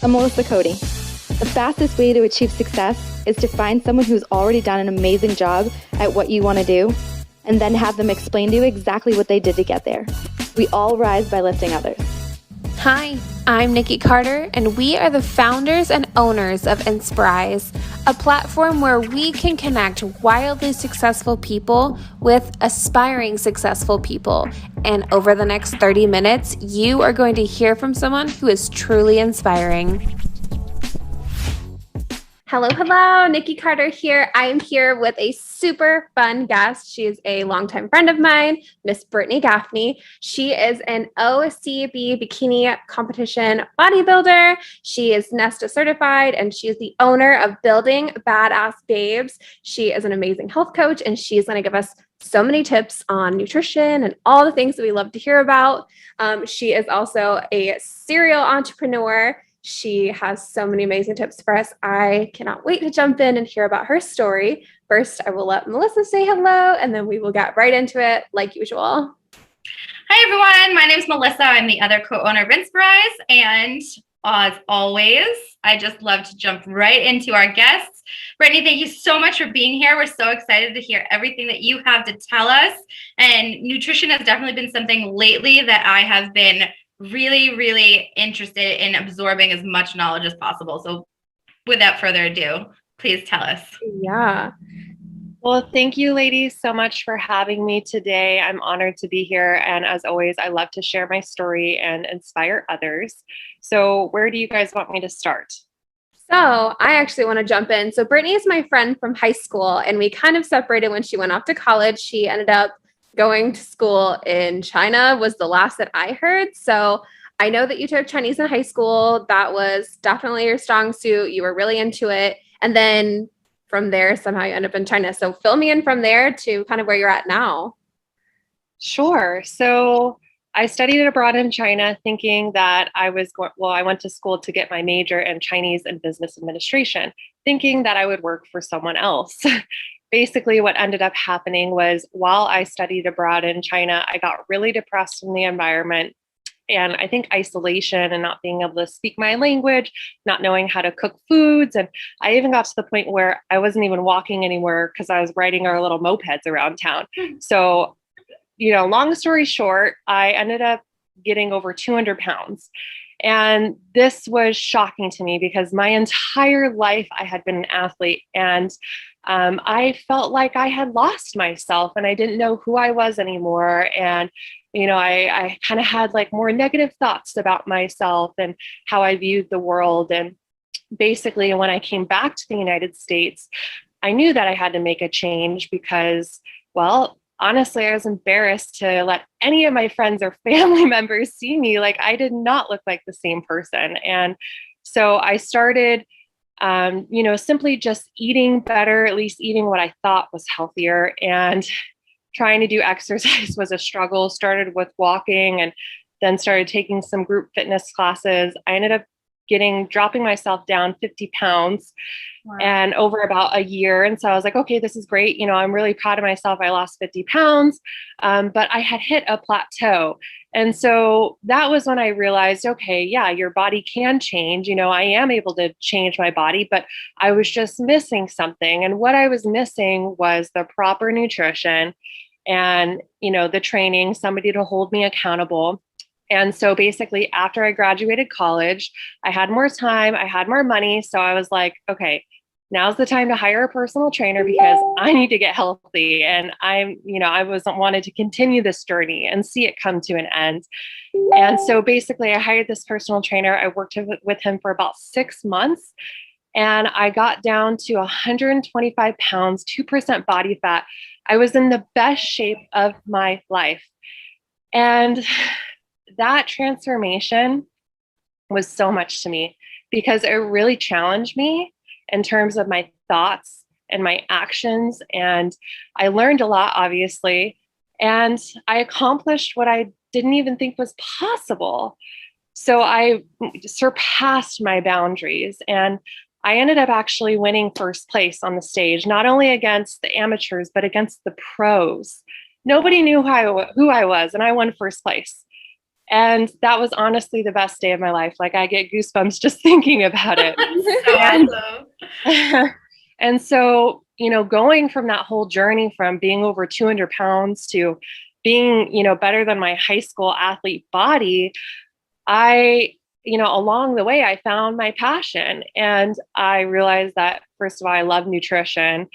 I'm Melissa Cote. The fastest way to achieve success is to find someone who's already done an amazing job at what you want to do, and then have them explain to you exactly what they did to get there. We all rise by lifting others. Hi, I'm Nycki Carter, and we are the founders and owners of Insporise, a platform where we can connect wildly successful people with aspiring successful people. And over the next 30 minutes, you are going to hear from someone who is truly inspiring. Hello, Nycki Carter here. I am here with a super fun guest. She is a longtime friend of mine, Miss Brittany Gaffney. She is an OCB Bikini Competition bodybuilder. She is NESTA certified, and she is the owner of Building Badass Babes. She is an amazing health coach, and she's going to give us so many tips on nutrition and all the things that we love to hear about. She is also a serial entrepreneur. She has so many amazing tips for us. I cannot wait to jump in and hear about her story. First, I will let Melissa say hello, and then we will get right into it like usual. Hi, everyone. My name is Melissa. I'm the other co-owner of Insporise. And as always, I just love to jump right into our guests. Brittany, thank you so much for being here. We're so excited to hear everything that you have to tell us. And nutrition has definitely been something lately that I have been really interested in absorbing as much knowledge as possible. So without further ado, please tell us. Yeah. Well, thank you, ladies, so much for having me today. I'm honored to be here. And as always, I love to share my story and inspire others. So where do you guys want me to start? So I actually want to jump in. So Brittany is my friend from high school, and we kind of separated when she went off to college. She ended up going to school in China, was the last that I heard. So I know that you took Chinese in high school. That was definitely your strong suit. You were really into it. And then from there, somehow you end up in China. So fill me in from there to kind of where you're at now. Sure. So I studied abroad in China thinking that I went to school to get my major in Chinese and business administration, thinking that I would work for someone else. Basically, what ended up happening was while I studied abroad in China, I got really depressed in the environment. And I think isolation and not being able to speak my language, not knowing how to cook foods. And I even got to the point where I wasn't even walking anywhere because I was riding our little mopeds around town. So, long story short, I ended up getting over 200 pounds. And this was shocking to me because my entire life I had been an athlete, and I felt like I had lost myself and I didn't know who I was anymore. And, I kind of had like more negative thoughts about myself and how I viewed the world. And basically, when I came back to the United States, I knew that I had to make a change because, well, honestly, I was embarrassed to let any of my friends or family members see me. Like I did not look like the same person. And so I started, simply just eating better, at least eating what I thought was healthier, and trying to do exercise was a struggle. Started with walking and then started taking some group fitness classes. I ended up dropping myself down 50 pounds. Wow. And over about a year. And so I was like, okay, this is great. I'm really proud of myself. I lost 50 pounds, but I had hit a plateau. And so that was when I realized, okay, yeah, your body can change. I am able to change my body, but I was just missing something. And what I was missing was the proper nutrition and, the training, somebody to hold me accountable. And so basically after I graduated college, I had more time, I had more money. So I was like, okay, now's the time to hire a personal trainer because I need to get healthy. And I wanted to continue this journey and see it come to an end. And so basically I hired this personal trainer. I worked with him for about 6 months, and I got down to 125 pounds, 2% body fat. I was in the best shape of my life. And that transformation was so much to me because it really challenged me in terms of my thoughts and my actions. And I learned a lot, obviously, and I accomplished what I didn't even think was possible. So I surpassed my boundaries, and I ended up actually winning first place on the stage, not only against the amateurs, but against the pros. Nobody knew who I was, and I won first place. And that was honestly the best day of my life. Like I get goosebumps just thinking about it. So awesome. And so, going from that whole journey from being over 200 pounds to being, better than my high school athlete body, along the way, I found my passion, and I realized that, first of all, I love nutrition,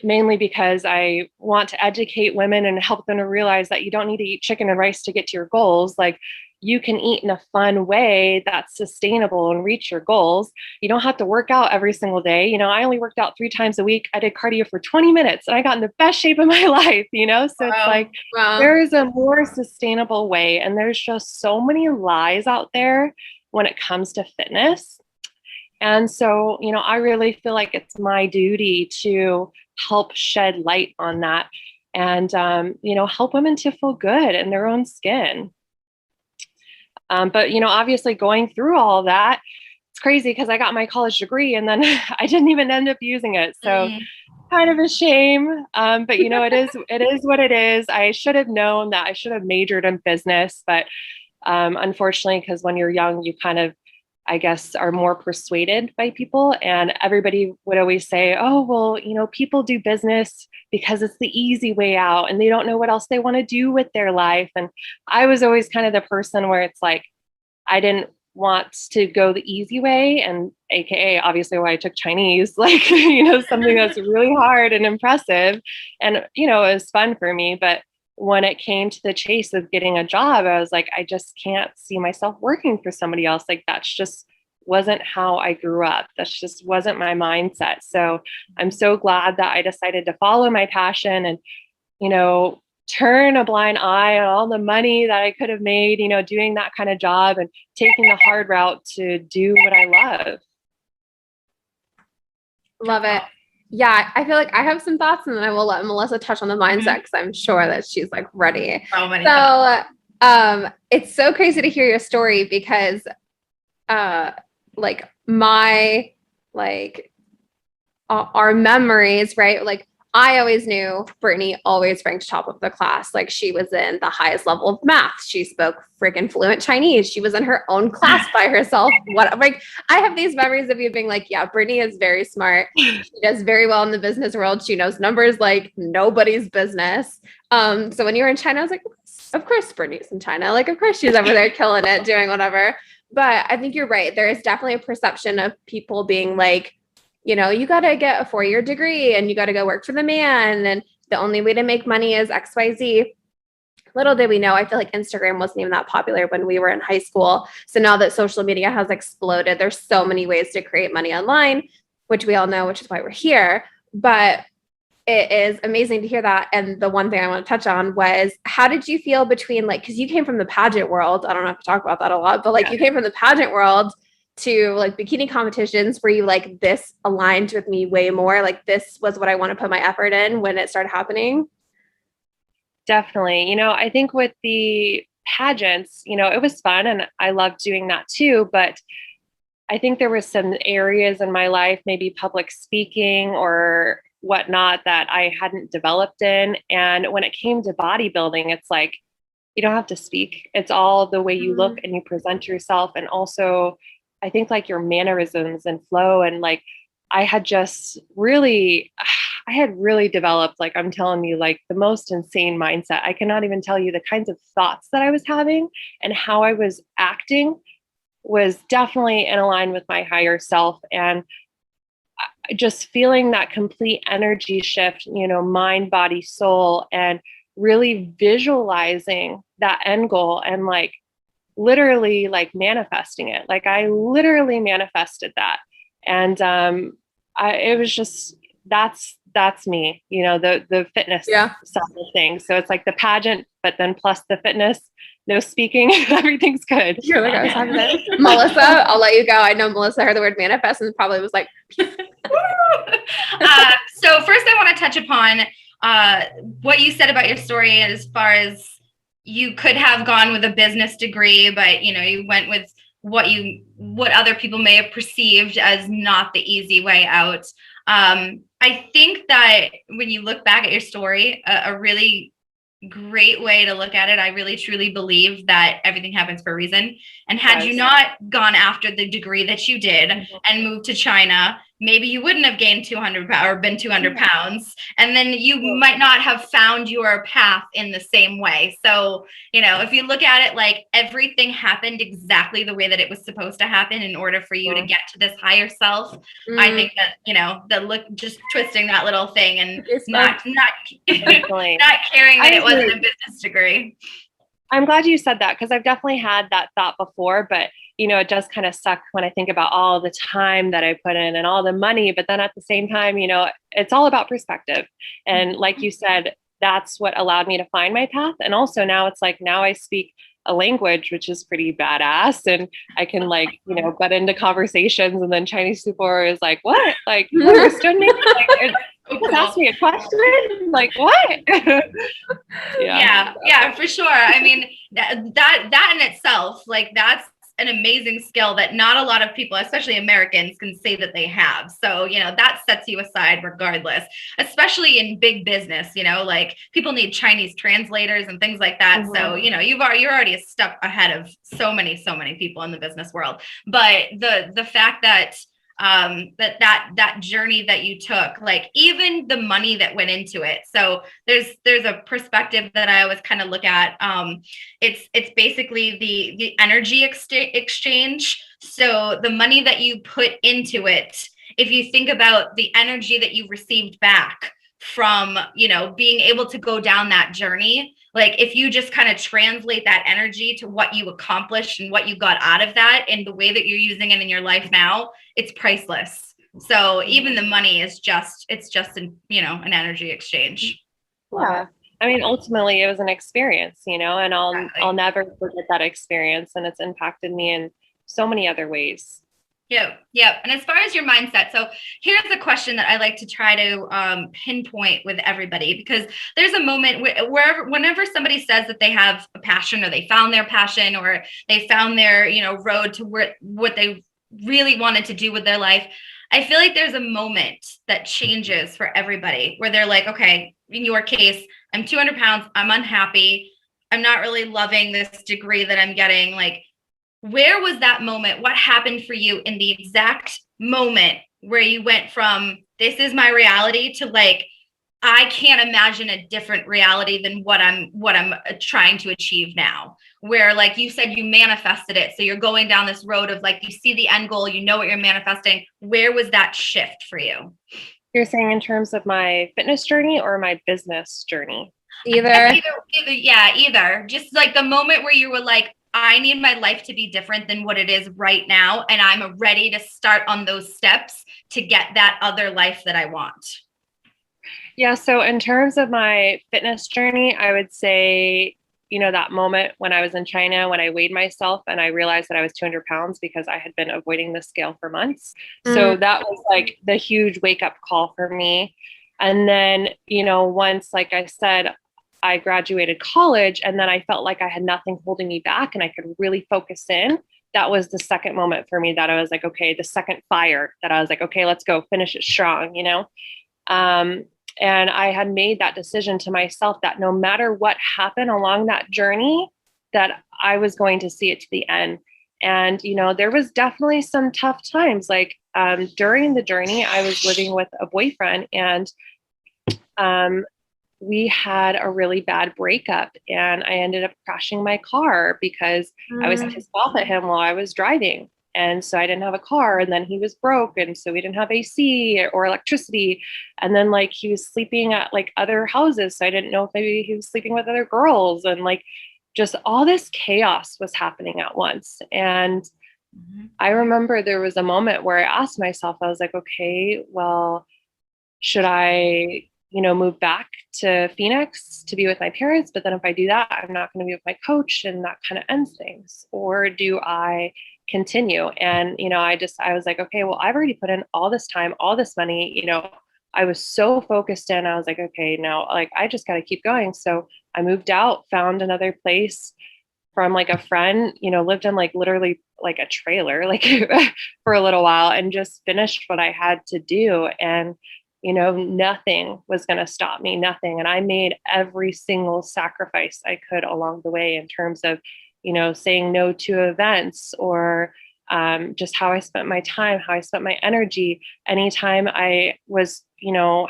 mainly because I want to educate women and help them to realize that you don't need to eat chicken and rice to get to your goals. Like, you can eat in a fun way that's sustainable and reach your goals. You don't have to work out every single day. I only worked out 3 times a week. I did cardio for 20 minutes and I got in the best shape of my life, So It's like, there is a more sustainable way. And there's just so many lies out there when it comes to fitness. And so, I really feel like it's my duty to help shed light on that and, help women to feel good in their own skin. But, obviously going through all of that, it's crazy because I got my college degree and then I didn't even end up using it. So kind of a shame. But, it is what it is. I should have known that I should have majored in business. But unfortunately, because when you're young, you kind of, I guess, are more persuaded by people. And everybody would always say, oh, well, people do business because it's the easy way out and they don't know what else they want to do with their life. And I was always kind of the person where it's like, I didn't want to go the easy way. And AKA, obviously, why I took Chinese, like, something that's really hard and impressive. And, it was fun for me. But when it came to the chase of getting a job, I was like, I just can't see myself working for somebody else. Like, that's just wasn't how I grew up. That's just wasn't my mindset. So I'm so glad that I decided to follow my passion and, turn a blind eye on all the money that I could have made, doing that kind of job and taking the hard route to do what I love. Love it. Yeah, I feel like I have some thoughts and then I will let Melissa touch on the mindset because I'm sure that she's like ready. It's so crazy to hear your story because our memories, right? Like, I always knew Brittany always ranked top of the class. Like, she was in the highest level of math. She spoke freaking fluent Chinese. She was in her own class by herself. I have these memories of you being like, yeah, Brittany is very smart. She does very well in the business world. She knows numbers like nobody's business. So when you were in China, I was like, of course Brittany's in China. Like, of course she's over there killing it, doing whatever. But I think you're right. There is definitely a perception of people being like, you got to get a 4-year degree and you got to go work for the man. And the only way to make money is XYZ. Little did we know, I feel like Instagram wasn't even that popular when we were in high school. So now that social media has exploded, there's so many ways to create money online, which we all know, which is why we're here. But it is amazing to hear that. And the one thing I want to touch on was, how did you feel between, like, because you came from the pageant world. I don't have to talk about that a lot, but you came from the pageant world to like bikini competitions where you like, this aligned with me way more. Like, this was what I want to put my effort in when it started happening. Definitely. I think with the pageants, it was fun and I loved doing that too. But I think there was some areas in my life, maybe public speaking or whatnot, that I hadn't developed in. And when it came to bodybuilding, it's like, you don't have to speak. It's all the way you look and you present yourself. And also, I think like your mannerisms and flow. And like, I had really developed, like, I'm telling you, like the most insane mindset. I cannot even tell you the kinds of thoughts that I was having and how I was acting was definitely in line with my higher self. And just feeling that complete energy shift, mind, body, soul, and really visualizing that end goal and like literally like manifesting it. Like, I literally manifested that. And it was just, that's me, the fitness side of things. So it's like the pageant, but then plus the fitness, no speaking, everything's good. You're like, I was having that. Melissa, I'll let you go. I know Melissa heard the word manifest and probably was like. So first I want to touch upon what you said about your story as far as you could have gone with a business degree, but you went with what other people may have perceived as not the easy way out. I think that when you look back at your story, a really great way to look at it. I really truly believe that everything happens for a reason. And had you not gone after the degree that you did and moved to China, maybe you wouldn't have gained 200 pounds or been 200 pounds. And then you might not have found your path in the same way. So, if you look at it like everything happened exactly the way that it was supposed to happen in order for you to get to this higher self, I think that, just twisting that little thing and not caring that it wasn't a business degree. I'm glad you said that, because I've definitely had that thought before, but it does kind of suck when I think about all the time that I put in and all the money, but then at the same time, it's all about perspective. And like you said, that's what allowed me to find my path. And also now it's like, now I speak a language, which is pretty badass. And I can butt into conversations, and then Chinese people is like, what? Like, you understood me? Just ask me a question. Like, what? Yeah, for sure. I mean, that in itself, that's an amazing skill that not a lot of people, especially Americans, can say that they have. So, that sets you aside regardless, especially in big business, people need Chinese translators and things like that. Mm-hmm. So, you're already a step ahead of so many people in the business world. But the fact that that journey that you took, even the money that went into it. So there's a perspective that I always kind of look at. It's basically the energy exchange. So the money that you put into it, if you think about the energy that you received back from, being able to go down that journey, if you just kind of translate that energy to what you accomplished and what you got out of that and the way that you're using it in your life now, it's priceless. So even the money is it's just an energy exchange. Yeah. I mean, ultimately it was an experience, and I'll never forget that experience, and it's impacted me in so many other ways. Yeah. And as far as your mindset, so here's a question that I like to try to pinpoint with everybody, because there's a moment whenever somebody says that they have a passion, or they found their passion, or they found their, road to what they really wanted to do with their life, I feel like there's a moment that changes for everybody where they're like, okay, in your case, I'm 200 pounds, I'm unhappy, I'm not really loving this degree that I'm getting. Where was that moment? What happened for you in the exact moment where you went from this is my reality to I can't imagine a different reality than what I'm trying to achieve now? Where, like you said, you manifested it. So you're going down this road of you see the end goal, you know what you're manifesting. Where was that shift for you? You're saying in terms of my fitness journey or my business journey? Either. Either. Just the moment where you were like, I need my life to be different than what it is right now. And I'm ready to start on those steps to get that other life that I want. Yeah. So in terms of my fitness journey, I would say, that moment when I was in China, when I weighed myself and I realized that I was 200 pounds because I had been avoiding the scale for months. So that was the huge wake up call for me. And then, once, like I said, I graduated college, and then I felt like I had nothing holding me back and I could really focus in. That was the second moment for me that I was like, okay, the second fire that I was like, okay, let's go finish it strong, and I had made that decision to myself that no matter what happened along that journey, that I was going to see it to the end. And, there was definitely some tough times. During the journey, I was living with a boyfriend, and we had a really bad breakup, and I ended up crashing my car because I was pissed off at him while I was driving. And so I didn't have a car, and then he was broke. And so we didn't have AC or electricity. And then he was sleeping at other houses. So I didn't know if maybe he was sleeping with other girls, and just all this chaos was happening at once. And I remember there was a moment where I asked myself, I was like, okay, well, should I move back to Phoenix to be with my parents? But then if I do that, I'm not going to be with my coach, and that kind of ends things. Or do I continue? And, I was like, okay, well, I've already put in all this time, all this money, I was so focused in, I was like, okay, now I just got to keep going. So I moved out, found another place from a friend, lived in literally a trailer, for a little while, and just finished what I had to do. And nothing was going to stop me, nothing. And I made every single sacrifice I could along the way in terms of, saying no to events or just how I spent my time, how I spent my energy. Anytime I was,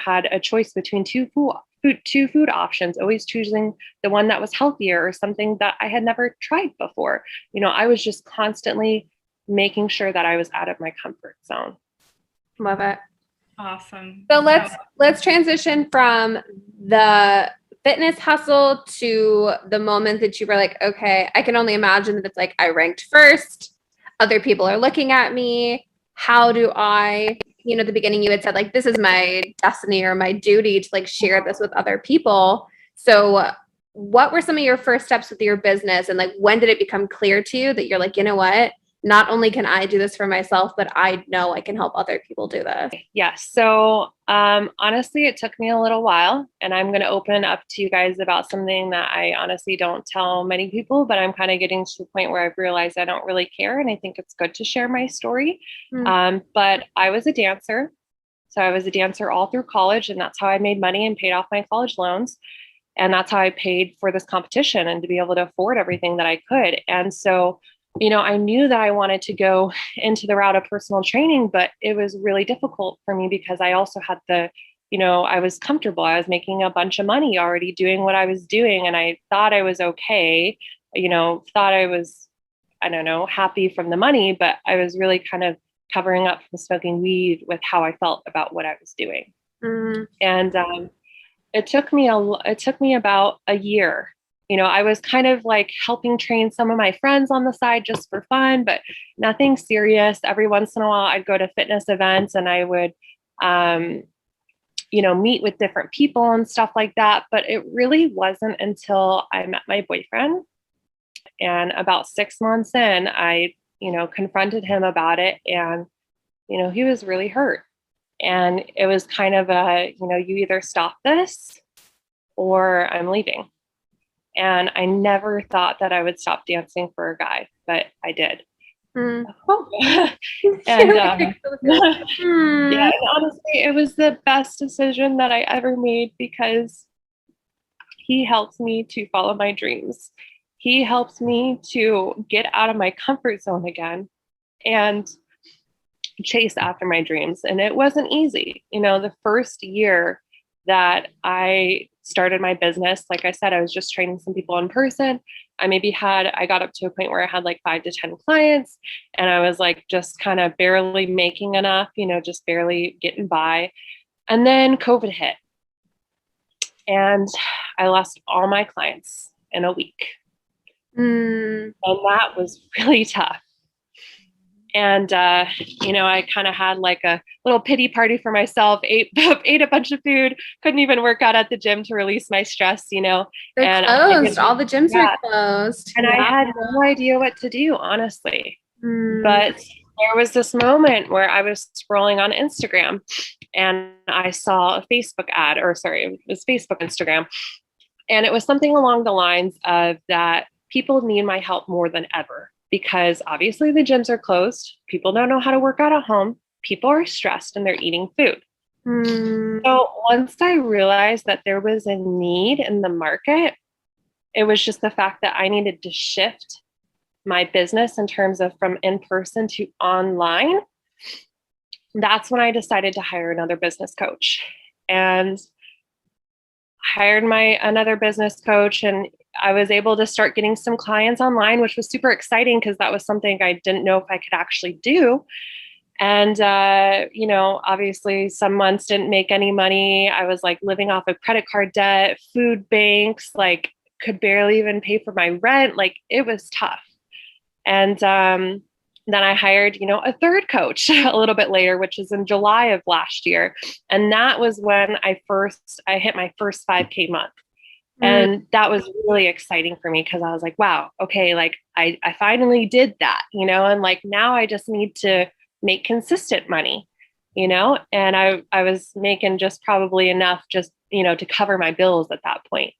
had a choice between two food options, always choosing the one that was healthier or something that I had never tried before. I was just constantly making sure that I was out of my comfort zone. Love it. Awesome. So let's transition from the fitness hustle to the moment that you were like, okay, I can only imagine that it's like I ranked first, other people are looking at me. How do I, at the beginning you had said like, this is my destiny or my duty to like share this with other people. So what were some of your first steps with your business? And like, when did it become clear to you that you're like, you know what? Not only can I do this for myself, but I know I can help other people do this. Yes. So honestly, it took me a little while, and I'm going to open up to you guys about something that I honestly don't tell many people, but I'm kind of getting to the point where I've realized I don't really care. And I think it's good to share my story. But I was a dancer. So I was a dancer all through college, and that's how I made money and paid off my college loans. And that's how I paid for this competition and to be able to afford everything that I could. And so I knew that I wanted to go into the route of personal training, but it was really difficult for me because I also had I was comfortable. I was making a bunch of money already doing what I was doing. And I thought I was okay, thought I was, happy from the money, but I was really kind of covering up from smoking weed with how I felt about what I was doing. And it took me about a year. I was kind of like helping train some of my friends on the side just for fun, but nothing serious. Every once in a while, I'd go to fitness events and I would, meet with different people and stuff like that. But it really wasn't until I met my boyfriend. And about 6 months in, I, confronted him about it. And, he was really hurt. And it was kind of you either stop this or I'm leaving. And I never thought that I would stop dancing for a guy, but I did. And yeah, honestly, it was the best decision that I ever made because he helped me to follow my dreams. He helped me to get out of my comfort zone again and chase after my dreams. And it wasn't easy. The first year that I started my business, like I said, I was just training some people in person. I got up to a point where I had like 5 to 10 clients, and I was like just kind of barely making enough, just barely getting by. And then COVID hit and I lost all my clients in a week. And that was really tough. And, I kind of had like a little pity party for myself, ate a bunch of food, couldn't even work out at the gym to release my stress, They're and closed. All the gyms are closed. And I had no idea what to do, honestly. But there was this moment where I was scrolling on Instagram and I saw a Facebook ad, it was Facebook, Instagram. And it was something along the lines of that people need my help more than ever. Because obviously the gyms are closed. People don't know how to work out at home. People are stressed and they're eating food. So once I realized that there was a need in the market, it was just the fact that I needed to shift my business in terms of from in-person to online. That's when I decided to hire another business coach and hired another business coach, and I was able to start getting some clients online, which was super exciting because that was something I didn't know if I could actually do. And, obviously some months didn't make any money. I was like living off of credit card debt, food banks, like could barely even pay for my rent. Like it was tough. And then I hired, a third coach a little bit later, which is in July of last year. And that was when I hit my first 5K month. And that was really exciting for me because I was like, wow, okay, like I finally did that, and like now I just need to make consistent money, and I was making just probably enough just, to cover my bills at that point.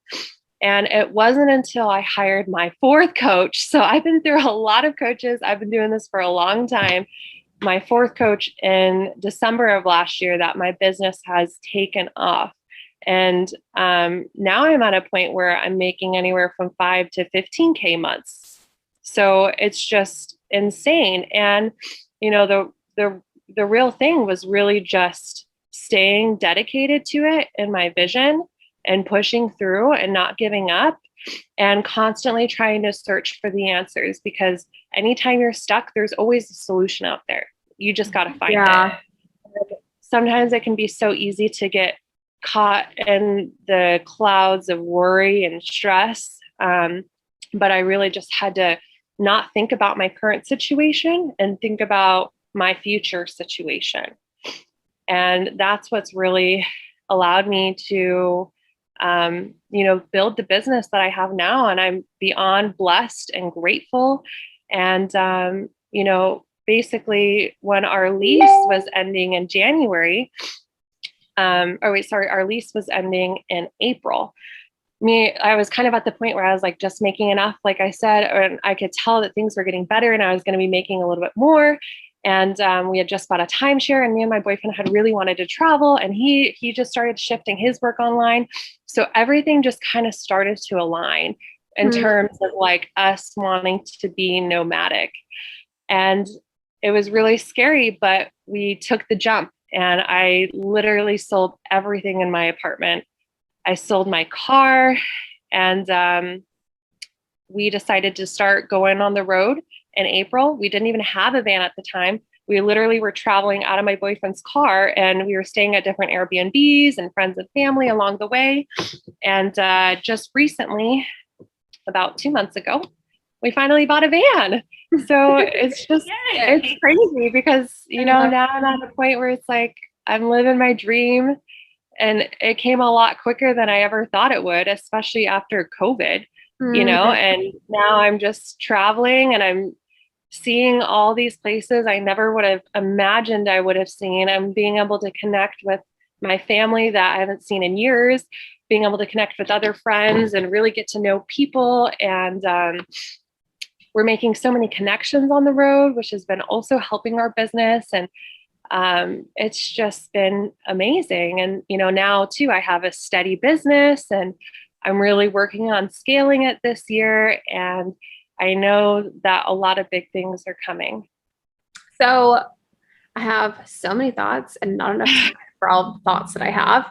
And it wasn't until I hired my fourth coach. So I've been through a lot of coaches. I've been doing this for a long time. my fourth coach in December of last year that my business has taken off. And now I'm at a point where I'm making anywhere from 5 to 15K months. So it's just insane. And, the real thing was really just staying dedicated to it and my vision and pushing through and not giving up and constantly trying to search for the answers, because anytime you're stuck, there's always a solution out there. You just got to find it. Sometimes it can be so easy to get caught in the clouds of worry and stress. But I really just had to not think about my current situation and think about my future situation. And that's what's really allowed me to, build the business that I have now. And I'm beyond blessed and grateful. And, basically when our lease was ending in January, our lease was ending in April. I was kind of at the point where I was like just making enough, like I said, and I could tell that things were getting better and I was going to be making a little bit more. And we had just bought a timeshare, and me and my boyfriend had really wanted to travel, and he just started shifting his work online. So everything just kind of started to align in terms of like us wanting to be nomadic. And it was really scary, but we took the jump, and I literally sold everything in my apartment. I sold my car, and we decided to start going on the road in April. We didn't even have a van at the time. We literally were traveling out of my boyfriend's car, and we were staying at different Airbnbs and friends and family along the way. And just recently, about 2 months ago, we finally bought a van. So it's just, it's crazy because, now I'm at a point where it's like, I'm living my dream, and it came a lot quicker than I ever thought it would, especially after COVID, and now I'm just traveling and I'm seeing all these places I never would have imagined I would have seen. I'm being able to connect with my family that I haven't seen in years, being able to connect with other friends and really get to know people. And we're making so many connections on the road, which has been also helping our business. And it's just been amazing. And, now too, I have a steady business, and I'm really working on scaling it this year. And I know that a lot of big things are coming. So I have so many thoughts and not enough time for all the thoughts that I have.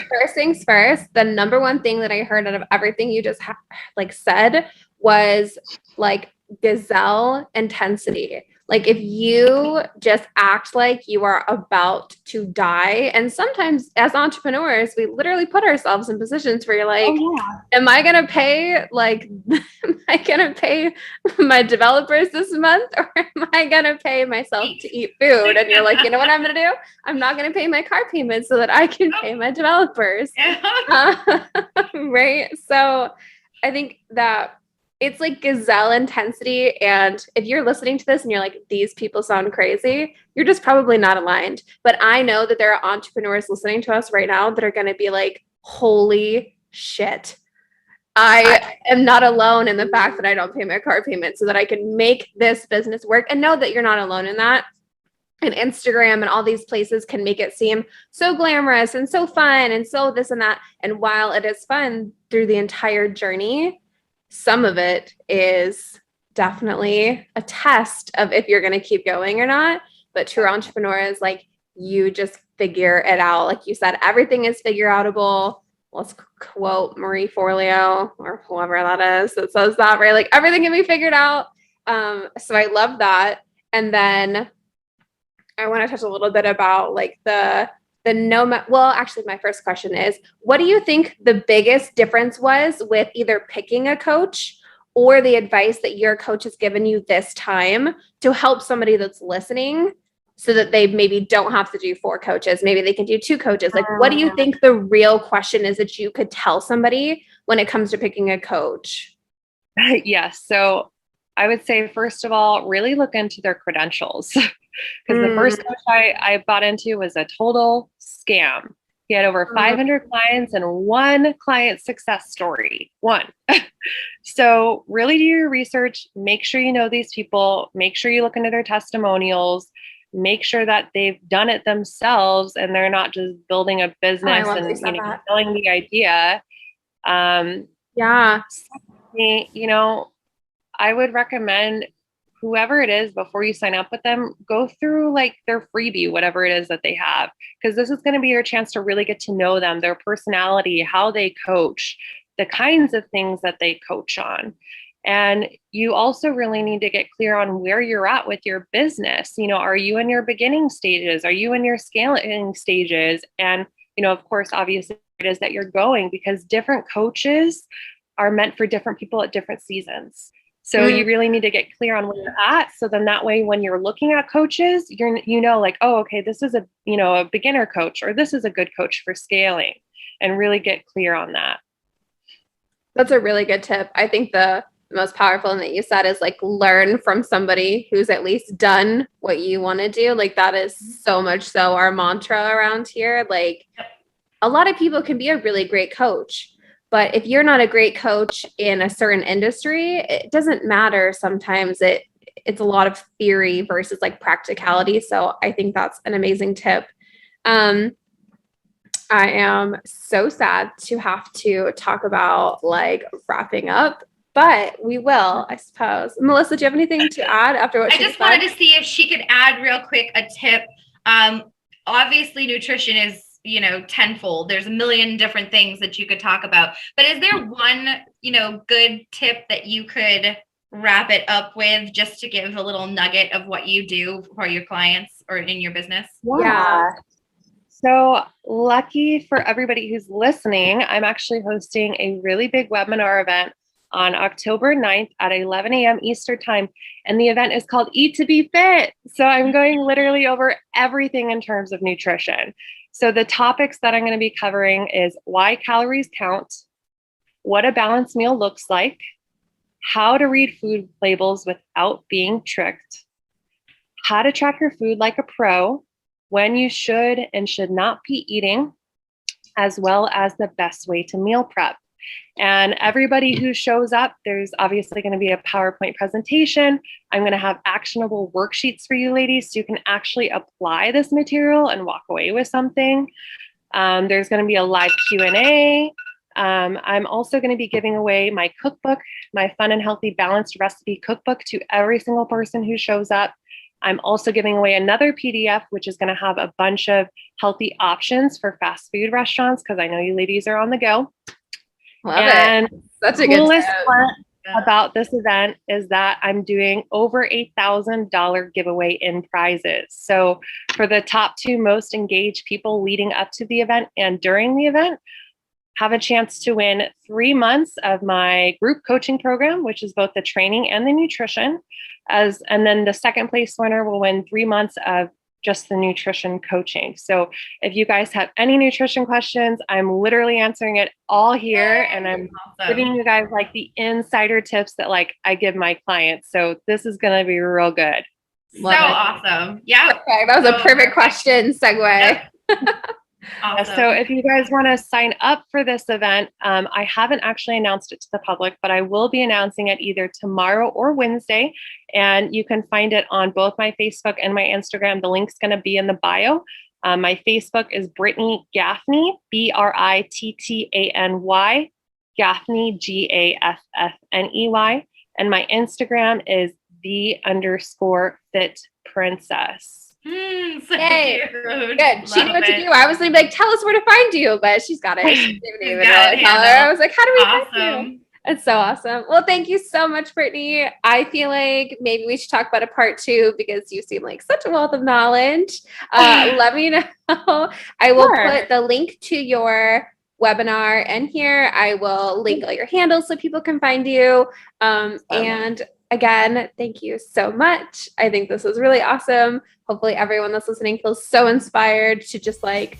First things first, the number one thing that I heard out of everything you just said was like gazelle intensity. Like if you just act like you are about to die, and sometimes as entrepreneurs, we literally put ourselves in positions where you're like, am I going to pay my developers this month, or am I going to pay myself to eat food? And you're like, you know what I'm going to do? I'm not going to pay my car payment so that I can pay my developers. Right. So I think that it's like gazelle intensity. And if you're listening to this and you're like, these people sound crazy, you're just probably not aligned. But I know that there are entrepreneurs listening to us right now that are going to be like, holy shit. I am not alone in the fact that I don't pay my car payment so that I can make this business work, and know that you're not alone in that. And Instagram and all these places can make it seem so glamorous and so fun and so this and that. And while it is fun through the entire journey, some of it is definitely a test of if you're going to keep going or not. But true entrepreneurs, like, you just figure it out. Like you said, everything is figure outable. Let's quote Marie Forleo or whoever that is that says that, right? Like everything can be figured out. So I love that. And then I want to touch a little bit about like the nomad. Well, actually, my first question is, what do you think the biggest difference was with either picking a coach or the advice that your coach has given you this time to help somebody that's listening so that they maybe don't have to do 4 coaches? Maybe they can do 2 coaches. Like, what do you think the real question is that you could tell somebody when it comes to picking a coach? Yes. So I would say, first of all, really look into their credentials. Because the first coach I bought into was a total scam. He had over 500 clients and one client success story. One. So really do your research. Make sure you know these people. Make sure you look into their testimonials. Make sure that they've done it themselves and they're not just building a business and selling the idea. Yeah. I would recommend whoever it is, before you sign up with them, go through like their freebie, whatever it is that they have, because this is going to be your chance to really get to know them, their personality, how they coach, the kinds of things that they coach on. And you also really need to get clear on where you're at with your business. Are you in your beginning stages? Are you in your scaling stages? And, of course, obviously it is that you're going, because different coaches are meant for different people at different seasons. So you really need to get clear on where you're at. So then that way, when you're looking at coaches, like, oh, okay, this is a beginner coach, or this is a good coach for scaling, and really get clear on that. That's a really good tip. I think the most powerful thing that you said is like, learn from somebody who's at least done what you want to do. Like, that is so much so our mantra around here. Like, a lot of people can be a really great coach, but if you're not a great coach in a certain industry, it doesn't matter. Sometimes it's a lot of theory versus like practicality. So I think that's an amazing tip. I am so sad to have to talk about like wrapping up, but we will, I suppose. Melissa, do you have anything to add after what I just wanted to see if she could add real quick a tip. Obviously, nutrition is tenfold. There's a million different things that you could talk about, but is there one, good tip that you could wrap it up with, just to give a little nugget of what you do for your clients or in your business? Yeah. So lucky for everybody who's listening, I'm actually hosting a really big webinar event on October 9th at 11 a.m. Eastern time. And the event is called Eat to Be Fit. So I'm going literally over everything in terms of nutrition. So the topics that I'm going to be covering is why calories count, what a balanced meal looks like, how to read food labels without being tricked, how to track your food like a pro, when you should and should not be eating, as well as the best way to meal prep. And everybody who shows up, there's obviously going to be a PowerPoint presentation. I'm going to have actionable worksheets for you ladies so you can actually apply this material and walk away with something. There's going to be a live Q&A. I'm also going to be giving away my cookbook, my Fun and Healthy Balanced Recipe Cookbook, to every single person who shows up. I'm also giving away another PDF, which is going to have a bunch of healthy options for fast food restaurants, because I know you ladies are on the go. Love it. That's a good coolest part about this event is that I'm doing over $8,000 giveaway in prizes. So for the top 2 most engaged people leading up to the event and during the event, have a chance to win 3 months of my group coaching program, which is both the training and the nutrition. And then the second place winner will win 3 months of just the nutrition coaching. So if you guys have any nutrition questions, I'm literally answering it all here. And I'm giving you guys like the insider tips that like I give my clients. So this is going to be real good. Awesome. Yeah. Okay, that was a perfect question segue. Yep. Awesome. So if you guys want to sign up for this event, I haven't actually announced it to the public, but I will be announcing it either tomorrow or Wednesday. And you can find it on both my Facebook and my Instagram. The link's going to be in the bio. My Facebook is Brittany Gaffney, Brittany, Gaffney, Gaffney. And my Instagram is _fit_princess. Yay. Good. She knew what to do. I was like, tell us where to find you, but she's got it. She didn't even know to tell her. I was like, how do we find you? It's so awesome. Well, thank you so much, Brittany. I feel like maybe we should talk about a part 2 because you seem like such a wealth of knowledge. Let me know. I will put the link to your webinar in here. I will link all your handles so people can find you. And again, thank you so much. I think this was really awesome. Hopefully everyone that's listening feels so inspired to just like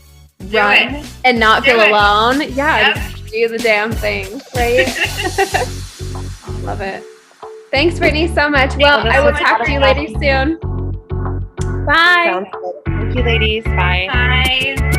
run and not feel alone. Yeah, just do the damn thing, right? Love it. Thanks, Brittany, so much. Well, I will talk to you ladies soon. Bye. Thank you, ladies. Bye. Bye.